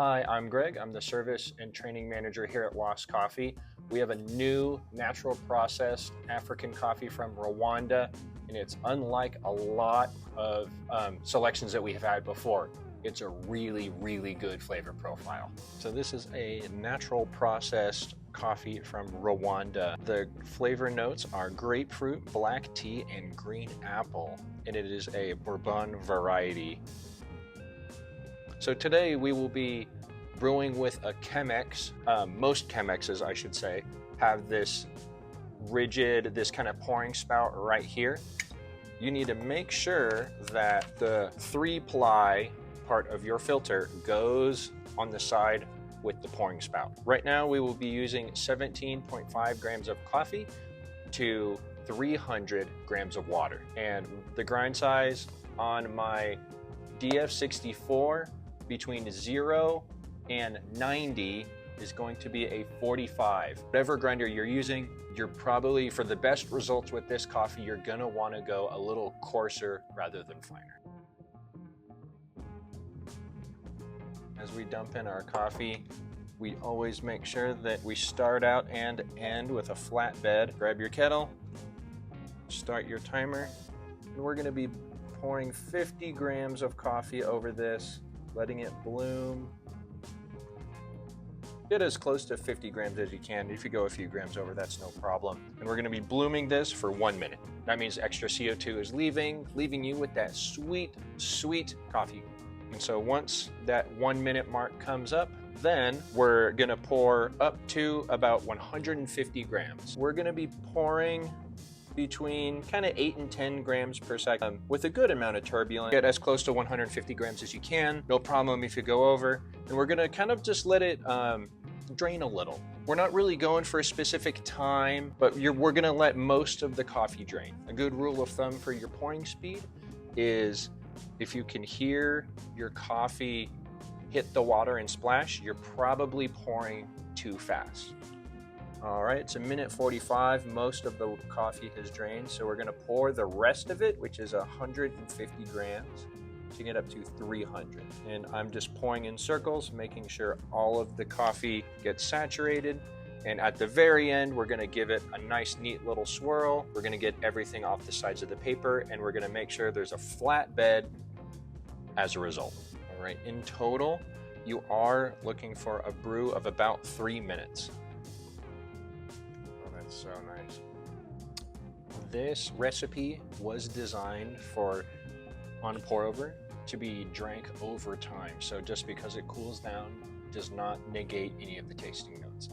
Hi, I'm Greg. I'm the Service and Training Manager here at Lost Coffee. We have a new natural processed African coffee from Rwanda, and it's unlike a lot of selections that we have had before. It's a really, really good flavor profile. So this is a natural processed coffee from Rwanda. The flavor notes are grapefruit, black tea, and green apple, and it is a Bourbon variety. So today we will be brewing with a Chemex. Most Chemexes, I should say, have this rigid, this kind of pouring spout right here. You need to make sure that the 3-ply part of your filter goes on the side with the pouring spout. Right now we will be using 17.5 grams of coffee to 300 grams of water. And the grind size on my DF64 between 0 and 90 is going to be a 45. Whatever grinder you're using, you're probably, for the best results with this coffee, you're gonna wanna go a little coarser rather than finer. As we dump in our coffee, we always make sure that we start out and end with a flat bed. Grab your kettle, start your timer, and we're gonna be pouring 50 grams of coffee over this, letting it bloom. Get as close to 50 grams as you can. If you go a few grams over, that's no problem. And we're gonna be blooming this for 1 minute. That means extra CO2 is leaving you with that sweet, sweet coffee. And so once that 1 minute mark comes up, then we're gonna pour up to about 150 grams. We're gonna be pouring between kind of 8 and 10 grams per second with a good amount of turbulence. Get as close to 150 grams as you can. No problem if you go over. And we're gonna kind of just let it drain a little. We're not really going for a specific time, but we're gonna let most of the coffee drain. A good rule of thumb for your pouring speed is if you can hear your coffee hit the water and splash, you're probably pouring too fast. All right, it's 1:45. Most of the coffee has drained, so we're gonna pour the rest of it, which is 150 grams, to get up to 300. And I'm just pouring in circles, making sure all of the coffee gets saturated. And at the very end, we're gonna give it a nice, neat little swirl. We're gonna get everything off the sides of the paper, and we're gonna make sure there's a flat bed as a result. All right, in total, you are looking for a brew of about 3 minutes. So nice. This recipe was designed for on pour over to be drank over time. So just because it cools down does not negate any of the tasting notes.